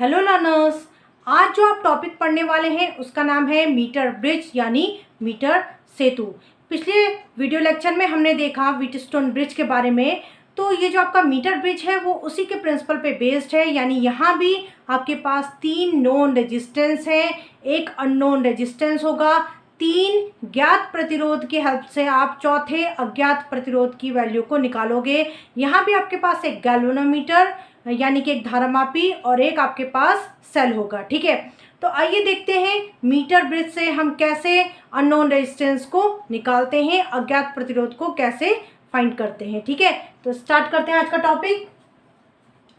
Hello learners, आज जो आप टॉपिक पढ़ने वाले हैं उसका नाम है मीटर ब्रिज यानी मीटर सेतु। पिछले वीडियो लेक्चर में हमने देखा व्हीटस्टोन ब्रिज के बारे में। तो ये जो आपका मीटर ब्रिज है वो उसी के प्रिंसिपल पे बेस्ड है, यानी यहाँ भी आपके पास 3 नोन रेजिस्टेंस है, एक अननोन रेजिस्टेंस होगा, 3 ज्ञात प्रतिरोध की हेल्प से आप चौथे अज्ञात प्रतिरोध की वैल्यू को निकालोगे। यहाँ भी आपके पास एक गैल्वेनोमीटर यानी कि एक धारामापी और एक आपके पास सेल होगा। ठीक है, तो आइए देखते हैं मीटर ब्रिज से हम कैसे अननोन रेजिस्टेंस को निकालते हैं, अज्ञात प्रतिरोध को कैसे फाइंड करते हैं। ठीक है, तो स्टार्ट करते हैं आज का टॉपिक।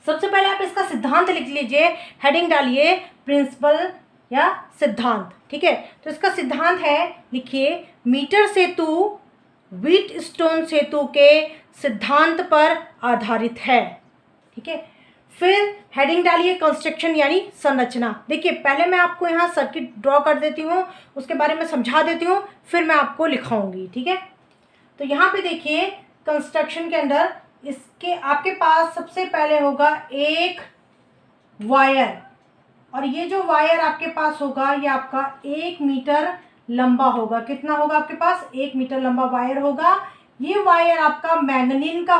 सबसे पहले आप इसका सिद्धांत लिख लीजिए, हेडिंग डालिए प्रिंसिपल या सिद्धांत। ठीक है, तो इसका सिद्धांत है, लिखिए मीटर सेतु व्हीटस्टोन सेतु के सिद्धांत पर आधारित है। ठीक है, फिर हेडिंग डालिए कंस्ट्रक्शन यानी संरचना। देखिए पहले मैं आपको यहाँ सर्किट ड्रॉ कर देती हूँ, उसके बारे में समझा देती हूँ, फिर मैं आपको लिखाऊंगी। ठीक है, तो यहाँ पे देखिए कंस्ट्रक्शन के अंदर इसके आपके पास सबसे पहले होगा एक वायर, और ये जो वायर आपके पास होगा ये आपका 1 मीटर लंबा होगा। कितना होगा आपके पास? 1 मीटर लंबा वायर होगा। ये वायर आपका मैंगनीन का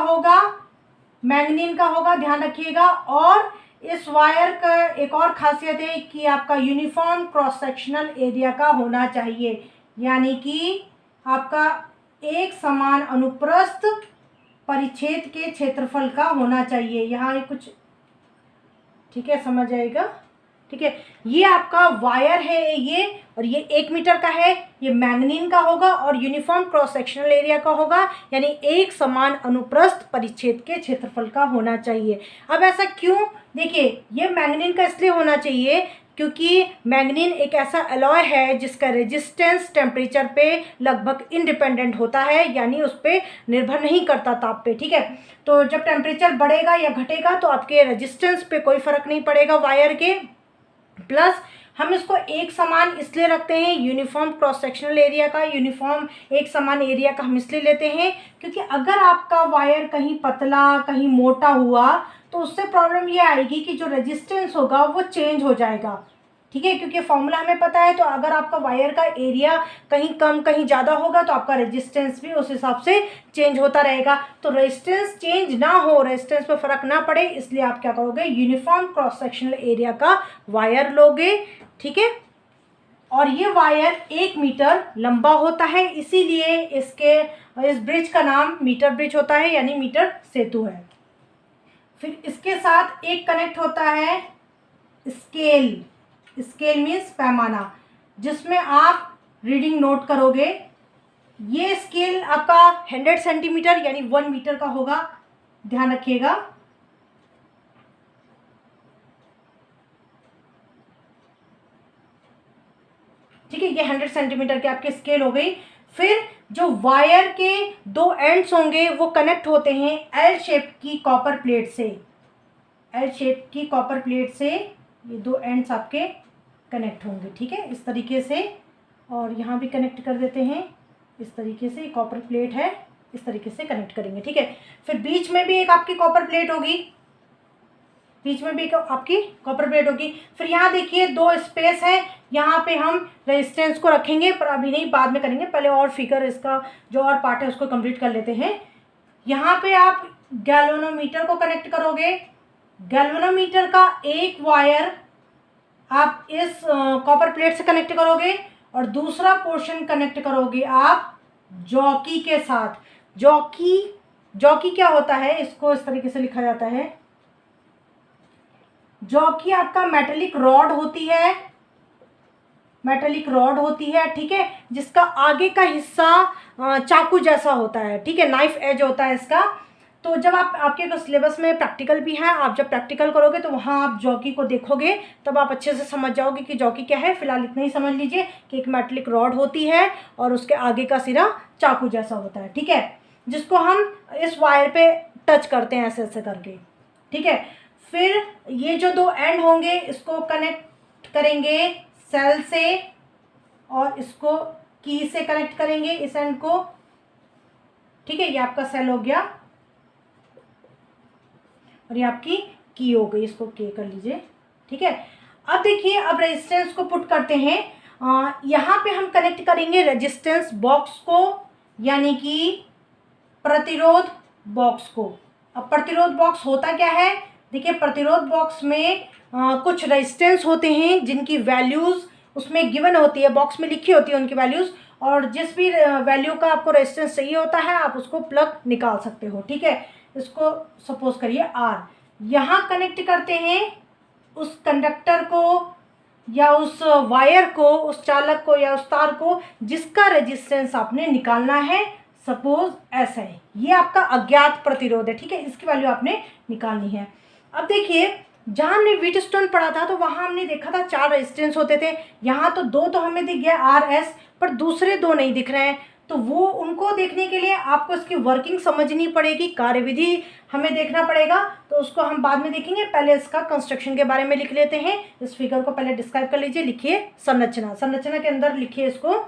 होगा, ध्यान रखिएगा। और इस वायर का एक और खासियत है कि आपका यूनिफॉर्म क्रॉस सेक्शनल एरिया का होना चाहिए, यानी कि आपका एक समान अनुप्रस्थ परिच्छेद के क्षेत्रफल का होना चाहिए। यहाँ कुछ ठीक है, समझ आएगा। ठीक है, ये आपका वायर है ये, और ये 1 मीटर का है, ये मैंगनीन का होगा और यूनिफॉर्म क्रॉस सेक्शनल एरिया का होगा, यानी एक समान अनुप्रस्थ परिच्छेद के क्षेत्रफल का होना चाहिए। अब ऐसा क्यों? देखिए ये मैंगनीन का इसलिए होना चाहिए क्योंकि मैंगनीन एक ऐसा अलॉय है जिसका रेजिस्टेंस टेम्परेचर पे लगभग इंडिपेंडेंट होता है, यानी उस पर निर्भर नहीं करता ताप पे। ठीक है, तो जब टेम्परेचर बढ़ेगा या घटेगा तो आपके रेजिस्टेंस पे कोई फर्क नहीं पड़ेगा वायर के। प्लस हम इसको एक समान इसलिए रखते हैं, यूनिफॉर्म क्रॉस सेक्शनल एरिया का, यूनिफॉर्म एक समान एरिया का हम इसलिए लेते हैं क्योंकि अगर आपका वायर कहीं पतला कहीं मोटा हुआ तो उससे प्रॉब्लम ये आएगी कि जो रेजिस्टेंस होगा वो चेंज हो जाएगा। ठीक है, क्योंकि फॉर्मूला हमें पता है, तो अगर आपका वायर का एरिया कहीं कम कहीं ज़्यादा होगा तो आपका रेजिस्टेंस भी उस हिसाब से चेंज होता रहेगा। तो रेजिस्टेंस चेंज ना हो, रेजिस्टेंस पे फर्क ना पड़े, इसलिए आप क्या करोगे, यूनिफॉर्म क्रॉस सेक्शनल एरिया का वायर लोगे। ठीक है, और ये वायर 1 मीटर लंबा होता है, इसीलिए इस ब्रिज का नाम मीटर ब्रिज होता है, यानी मीटर सेतु है। फिर इसके साथ एक कनेक्ट होता है स्केल। स्केल मीन्स पैमाना, जिसमें आप रीडिंग नोट करोगे। ये स्केल आपका 100 सेंटीमीटर यानी 1 मीटर का होगा, ध्यान रखिएगा। ठीक है, ये 100 सेंटीमीटर के आपके स्केल हो गई। फिर जो वायर के 2 एंड्स होंगे वो कनेक्ट होते हैं एल शेप की कॉपर प्लेट से। एल शेप की कॉपर प्लेट से ये 2 एंड्स आपके कनेक्ट होंगे। ठीक है, इस तरीके से, और यहाँ भी कनेक्ट कर देते हैं इस तरीके से। कॉपर प्लेट है, इस तरीके से कनेक्ट करेंगे। ठीक है, फिर बीच में भी एक आपकी कॉपर प्लेट होगी, बीच में भी एक आपकी कॉपर प्लेट होगी। फिर यहाँ देखिए 2 स्पेस है, यहाँ पे हम रेजिस्टेंस को रखेंगे, पर अभी नहीं, बाद में करेंगे। पहले और फिगर इसका जो और पार्ट है उसको कंप्लीट कर लेते हैं। यहाँ पे आप गैल्वेनोमीटर को कनेक्ट करोगे। गैल्वेनोमीटर का एक वायर आप इस कॉपर प्लेट से कनेक्ट करोगे और दूसरा पोर्शन कनेक्ट करोगे आप जॉकी के साथ। जॉकी क्या होता है, इसको इस तरीके से लिखा जाता है। जॉकी आपका मेटेलिक रॉड होती है, ठीक है, जिसका आगे का हिस्सा चाकू जैसा होता है। ठीक है, नाइफ एज होता है इसका। तो जब आपके सिलेबस में प्रैक्टिकल भी है, आप जब प्रैक्टिकल करोगे तो वहाँ आप जॉकी को देखोगे, तब आप अच्छे से समझ जाओगे कि जॉकी क्या है। फिलहाल इतना ही समझ लीजिए कि एक मेटेलिक रॉड होती है और उसके आगे का सिरा चाकू जैसा होता है। ठीक है, जिसको हम इस वायर पे टच करते हैं ऐसे ऐसे करके। ठीक है, फिर ये जो 2 एंड होंगे इसको कनेक्ट करेंगे सेल से, और इसको की से कनेक्ट करेंगे इस एंड को। ठीक है, ये आपका सेल हो गया और ये आपकी की हो गई, इसको के कर लीजिए। ठीक है। अब देखिए, अब रेजिस्टेंस को पुट करते हैं। यहाँ पे हम कनेक्ट करेंगे रेजिस्टेंस बॉक्स को, यानी कि प्रतिरोध बॉक्स को। अब प्रतिरोध बॉक्स होता क्या है, देखिए प्रतिरोध बॉक्स में कुछ रेजिस्टेंस होते हैं जिनकी वैल्यूज़ उसमें गिवन होती है, बॉक्स में लिखी होती है उनकी वैल्यूज़, और जिस भी वैल्यू का आपको रेजिस्टेंस चाहिए होता है आप उसको प्लग निकाल सकते हो, ठीक है। इसको सपोज करिए R, यहाँ कनेक्ट करते हैं उस कंडक्टर को या उस वायर को, उस चालक को या उस तार को जिसका रेजिस्टेंस आपने निकालना है। सपोज ऐसा है, ये आपका अज्ञात प्रतिरोध है, ठीक है, इसकी वैल्यू आपने निकालनी है। अब देखिए, जहाँ हमने व्हीटस्टोन पढ़ा था तो वहाँ हमने देखा था 4 रेजिस्टेंस होते थे। यहाँ तो 2 तो हमें दिख गया RS, पर दूसरे 2 नहीं दिख रहे हैं। तो वो उनको देखने के लिए आपको इसकी वर्किंग समझनी पड़ेगी, कार्यविधि हमें देखना पड़ेगा, तो उसको हम बाद में देखेंगे। पहले इसका कंस्ट्रक्शन के बारे में लिख लेते हैं। इस फिगर को पहले डिस्क्राइब कर लीजिए। लिखिए संरचना, संरचना के अंदर लिखिए इसको,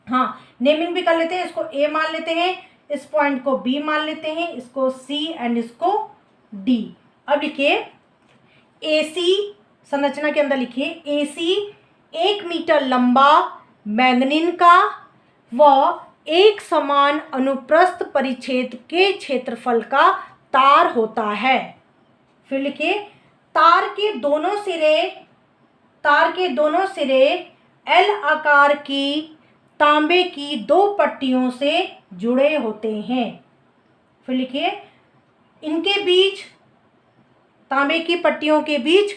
हाँ नेमिंग भी कर लेते हैं। इसको A मान लेते हैं, इस पॉइंट को B मान लेते हैं, इसको C एंड इसको D। अब लिखिए AC, संरचना के अंदर लिखिए AC 1 मीटर लंबा मैंगनीन का व एक समान अनुप्रस्थ परिच्छेद के क्षेत्रफल का तार होता है। फिर लिखिए तार के दोनों सिरे L आकार की तांबे की 2 पट्टियों से जुड़े होते हैं। फिर लिखिए इनके बीच, तांबे की पट्टियों के बीच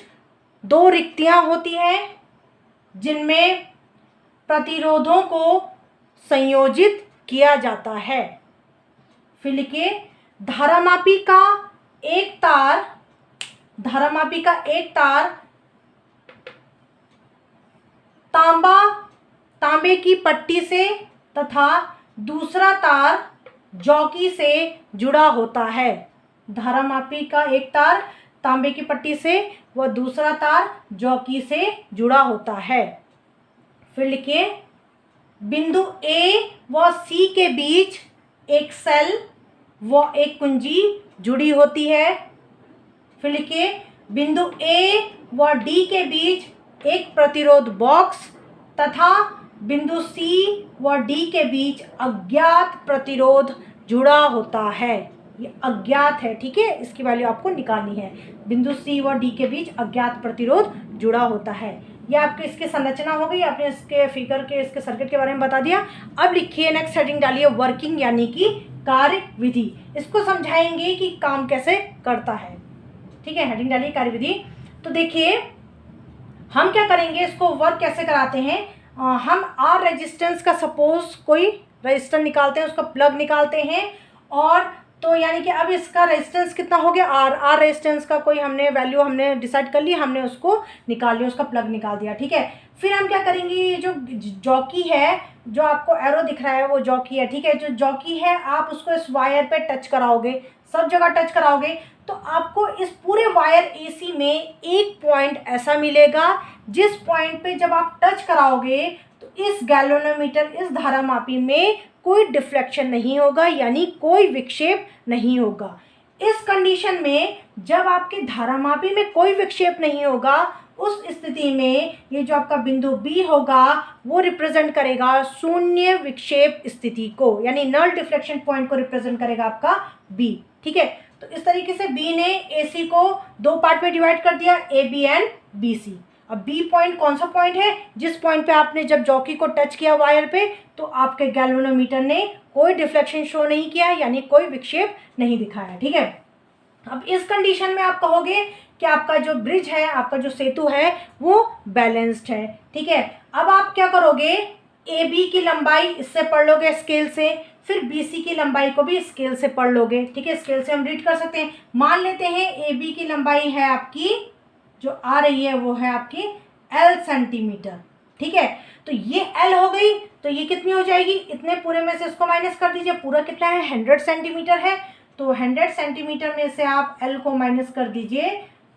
2 रिक्तियां होती हैं जिनमें प्रतिरोधों को संयोजित किया जाता है। फिर लिखिए धारामापी का एक तार तांबे की पट्टी से तथा दूसरा तार जॉकी से जुड़ा होता है। धारामापी का एक तार तांबे की पट्टी से व दूसरा तार जॉकी से जुड़ा होता है। फिर लिखिए बिंदु A व C के बीच एक सेल व एक कुंजी जुड़ी होती है। फिर लिखिए बिंदु A व D के बीच एक प्रतिरोध बॉक्स तथा बिंदु C व D के बीच अज्ञात प्रतिरोध जुड़ा होता है। ये अज्ञात है, ठीक है, इसकी वैल्यू आपको निकालनी है। बिंदु C व D के बीच अज्ञात प्रतिरोध जुड़ा होता है। ये आपके इसकी संरचना हो गई, आपने इसके फिगर के, इसके सर्किट के बारे में बता दिया। अब लिखिए नेक्स्ट हेडिंग डालिए वर्किंग, यानी कि कार्य विधि। इसको समझाएंगे कि काम कैसे करता है, ठीक है। हेडिंग डालिए कार्य विधि। तो देखिए हम क्या करेंगे, इसको वर्क कैसे कराते हैं। हम R रेजिस्टेंस का सपोज कोई रेजिस्टेंस निकालते हैं, उसका प्लग निकालते हैं, और तो यानी कि अब इसका रेजिस्टेंस कितना हो गया R रेजिस्टेंस का कोई हमने वैल्यू हमने डिसाइड कर ली, हमने उसको निकाल लिया, उसका प्लग निकाल दिया, ठीक है। फिर हम क्या करेंगे, ये जो जॉकी है, जो आपको एरो दिख रहा है वो जॉकी है, ठीक है। जो जॉकी है आप उसको इस वायर पे टच कराओगे, सब जगह टच कराओगे, तो आपको इस पूरे वायर AC में एक पॉइंट ऐसा मिलेगा जिस पॉइंट पे जब आप टच कराओगे तो इस गैल्वेनोमीटर, इस धारामापी में कोई डिफ्लेक्शन नहीं होगा, यानी कोई विक्षेप नहीं होगा। इस कंडीशन में जब आपके धारामापी में कोई विक्षेप नहीं होगा, उस स्थिति में ये जो आपका बिंदु B होगा वो रिप्रेजेंट करेगा शून्य विक्षेप स्थिति को, यानी नल डिफ्लेक्शन पॉइंट को रिप्रेजेंट करेगा आपका B, ठीक है। तो इस तरीके से B ने AC को 2 पार्ट में डिवाइड कर दिया, AB एंड BC। अब B पॉइंट कौन सा पॉइंट है, जिस पॉइंट पे आपने जब जॉकी को टच किया वायर पे तो आपके गैल्वेनोमीटर ने कोई डिफ्लेक्शन शो नहीं किया, यानी कोई विक्षेप नहीं दिखाया, ठीक है। अब इस कंडीशन में आप कहोगे कि आपका जो ब्रिज है, आपका जो सेतु है वो बैलेंस्ड है, ठीक है। अब आप क्या करोगे, AB की लंबाई इससे पढ़ लोगे स्केल से, फिर BC की लंबाई को भी स्केल से पढ़ लोगे, ठीक है। स्केल से हम रीड कर सकते हैं। मान लेते हैं AB की लंबाई है आपकी, जो आ रही है वो है आपकी L सेंटीमीटर, ठीक है। तो ये L हो गई, तो ये कितनी हो जाएगी, इतने पूरे में से इसको माइनस कर दीजिए, पूरा कितना है 100 सेंटीमीटर है, तो 100 सेंटीमीटर में से आप L को माइनस कर दीजिए,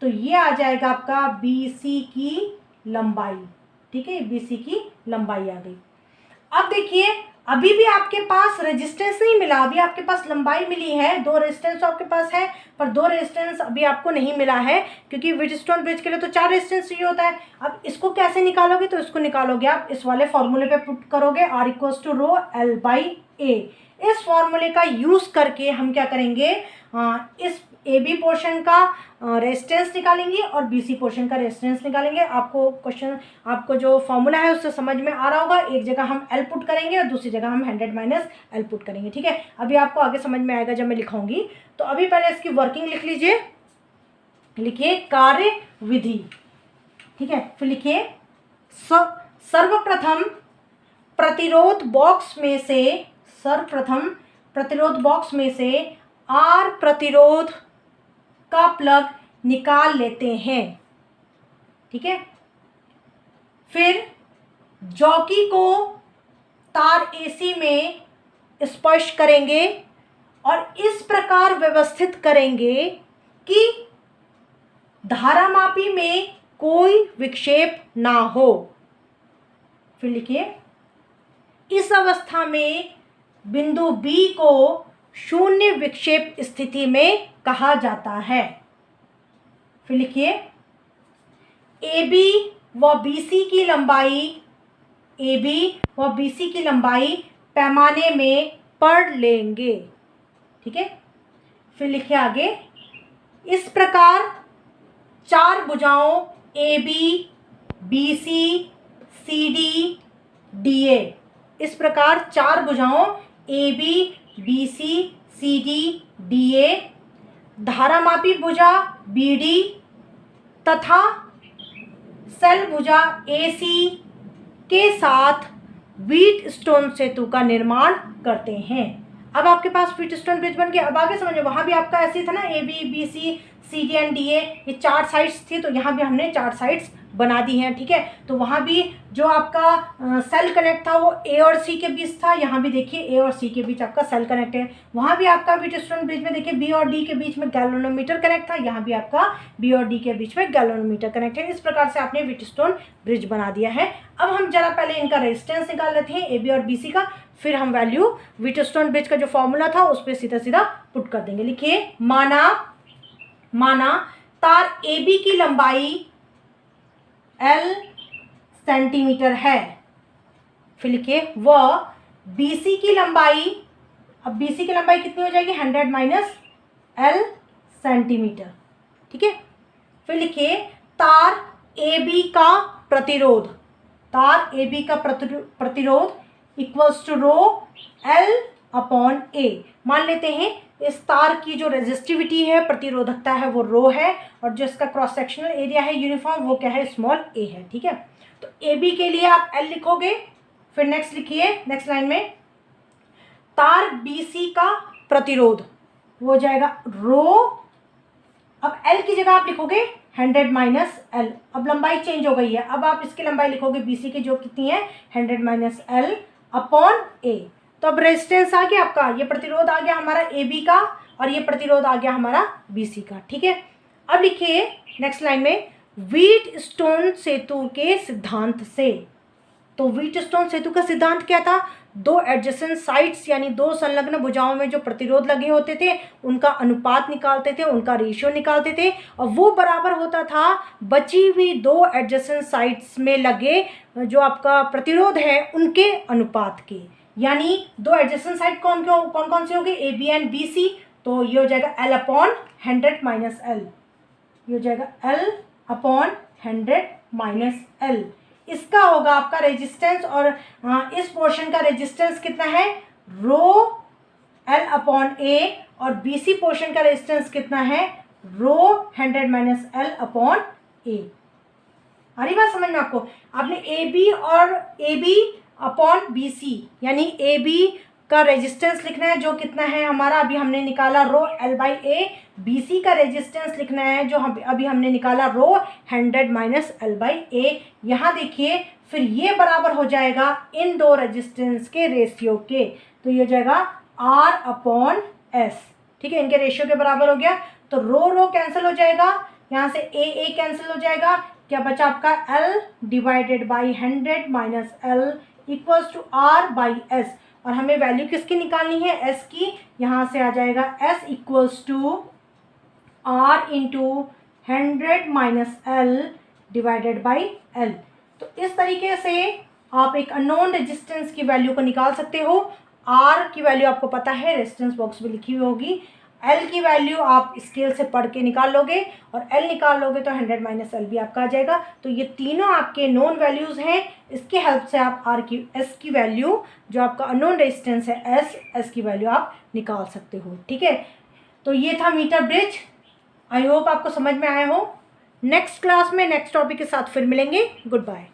तो ये आ जाएगा आपका BC की लंबाई, ठीक है, BC की लंबाई आ गई। अब देखिए अभी भी आपके पास रेजिस्टेंस नहीं मिला, अभी आपके पास लंबाई मिली है, 2 रेजिस्टेंस तो आपके पास है, पर 2 रेजिस्टेंस अभी आपको नहीं मिला है, क्योंकि व्हीटस्टोन ब्रिज के लिए तो 4 रेजिस्टेंस चाहिए होता है। अब इसको कैसे निकालोगे, तो इसको निकालोगे आप इस वाले फॉर्मूले पे पुट करोगे, R equals to rho L by A. इस फॉर्मूले का यूज करके हम क्या करेंगे, इस ए बी पोर्शन का रेजिस्टेंस निकालेंगे और BC पोर्शन का रेजिस्टेंस निकालेंगे। आपको क्वेश्चन, आपको जो फॉर्मूला है उससे समझ में आ रहा होगा। एक जगह हम L पुट करेंगे और दूसरी जगह हम 100 माइनस L पुट करेंगे, ठीक है। अभी आपको आगे समझ में आएगा जब मैं लिखाऊंगी। तो अभी पहले इसकी वर्किंग लिख लीजिए, लिखिए कार्य विधि, ठीक है। फिर लिखिए सर्वप्रथम प्रतिरोध बॉक्स में से, सर्वप्रथम प्रतिरोध बॉक्स में से R प्रतिरोध का प्लग निकाल लेते हैं, ठीक है। फिर जॉकी को तार AC में स्पर्श करेंगे और इस प्रकार व्यवस्थित करेंगे कि धारामापी में कोई विक्षेप ना हो। फिर लिखिए इस अवस्था में बिंदु B को शून्य विक्षेप स्थिति में कहा जाता है। फिर लिखिए AB व BC की लंबाई, AB व BC की लंबाई पैमाने में पढ़ लेंगे, ठीक है। फिर लिखिए आगे, इस प्रकार 4 भुजाओं AB BC CD DA, इस प्रकार 4 भुजाओं AB BC CD DA, धारामापी भुजा BD तथा सेल भुजा AC के साथ व्हीटस्टोन सेतु का निर्माण करते हैं। अब आपके पास व्हीटस्टोन ब्रिज बन गया। अब आगे समझो, वहाँ भी आपका ऐसे था ना, AB BC CD and DA, ये 4 साइड्स थी, तो यहाँ भी हमने 4 साइड्स बना दी हैं, ठीक है। तो वहाँ भी जो आपका सेल कनेक्ट था वो A और C के बीच था, यहाँ भी देखिए A और C के बीच आपका सेल कनेक्ट है। वहाँ भी आपका व्हीटस्टोन ब्रिज में देखिए B और D के बीच में गैल्वेनोमीटर कनेक्ट था, यहाँ भी आपका B और D के बीच में गैल्वेनोमीटर कनेक्ट है। इस प्रकार से आपने व्हीटस्टोन ब्रिज बना दिया है। अब हम जरा पहले इनका रेजिस्टेंस निकाल लेते हैं, AB और BC का, फिर हम वैल्यू व्हीटस्टोन ब्रिज का जो फॉर्मूला था उस पर सीधा सीधा पुट कर देंगे। लिखिए माना तार AB की लंबाई L सेंटीमीटर है। फिर लिखिए व BC की लंबाई, अब BC की लंबाई कितनी हो जाएगी, 100 माइनस L सेंटीमीटर, ठीक है। फिर लिखिए तार AB का प्रतिरोध, तार AB का प्रतिरोध equals to rho L upon A। मान लेते हैं इस तार की जो रेजिस्टिविटी है, प्रतिरोधकता है, वो रो है, और जो इसका क्रॉस सेक्शनल एरिया है यूनिफॉर्म, वो क्या है, स्मॉल a है, ठीक है। तो AB के लिए आप L लिखोगे। फिर नेक्स्ट लिखिए, नेक्स्ट लाइन में तार BC का प्रतिरोध वो हो जाएगा रो, अब L की जगह आप लिखोगे 100 माइनस L। अब लंबाई चेंज हो गई है, अब आप इसकी लंबाई लिखोगे BC की जो कितनी है 100 माइनस L अपॉन A। तो अब रेजिस्टेंस आ गया आपका, ये प्रतिरोध आ गया हमारा AB का, और ये प्रतिरोध आ गया हमारा BC का, ठीक है। अब लिखिए नेक्स्ट लाइन में व्हीटस्टोन सेतु के सिद्धांत से। तो व्हीटस्टोन सेतु का सिद्धांत क्या था, 2 एडजेसेंट साइड्स यानी 2 संलग्न भुजाओं में जो प्रतिरोध लगे होते थे उनका अनुपात निकालते थे, उनका रेशियो निकालते थे, और वो बराबर होता था बची हुई 2 एडजेसेंट साइड्स में लगे जो आपका प्रतिरोध है उनके अनुपात के। यानी 2 एडजेसेंट साइड कौन कौन से हो गए, AB एंड BC। तो ये हो जाएगा L अपॉन 100 माइनस L, ये हो जाएगा L अपॉन 100 माइनस L। इसका होगा आपका रेजिस्टेंस, और इस पोर्शन का रेजिस्टेंस कितना है, रो L अपॉन A, और BC पोर्शन का रेजिस्टेंस कितना है, रो 100 माइनस L अपॉन A। आ रही बात समझ में आपको। आपने AB और AB अपॉन BC यानी AB का रेजिस्टेंस लिखना है जो कितना है हमारा, अभी हमने निकाला रो L बाई A। BC का रेजिस्टेंस लिखना है जो अभी हमने निकाला रो 100 माइनस L बाई A। यहाँ देखिए फिर ये बराबर हो जाएगा इन 2 रेजिस्टेंस के रेशियो के, तो ये हो जाएगा R अपॉन S, ठीक है। इनके रेशियो के बराबर हो गया, तो रो कैंसिल हो जाएगा, यहाँ से A कैंसिल हो जाएगा, क्या बचा आपका L divided by 100 minus L equals to R by S। और हमें वैल्यू किसकी निकालनी है, एस की। यहाँ से आ जाएगा S equals to R into 100 minus L divided by L. तो इस तरीके से आप एक अननोन रेजिस्टेंस की वैल्यू को निकाल सकते हो। आर की वैल्यू आपको पता है, रेजिस्टेंस बॉक्स में लिखी हुई होगी। एल की वैल्यू आप स्केल से पढ़ के निकाल लोगे, और एल निकाल लोगे तो 100 माइनस एल भी आपका आ जाएगा। तो ये तीनों आपके नोन वैल्यूज़ हैं। इसके हेल्प से आप आर की एस की वैल्यू, जो आपका अननोन रेजिस्टेंस है एस की वैल्यू आप निकाल सकते हो। ठीक है, तो ये था मीटर ब्रिज। आई होप आपको समझ में आया हो। नेक्स्ट क्लास में नेक्स्ट टॉपिक के साथ फिर मिलेंगे। Good bye.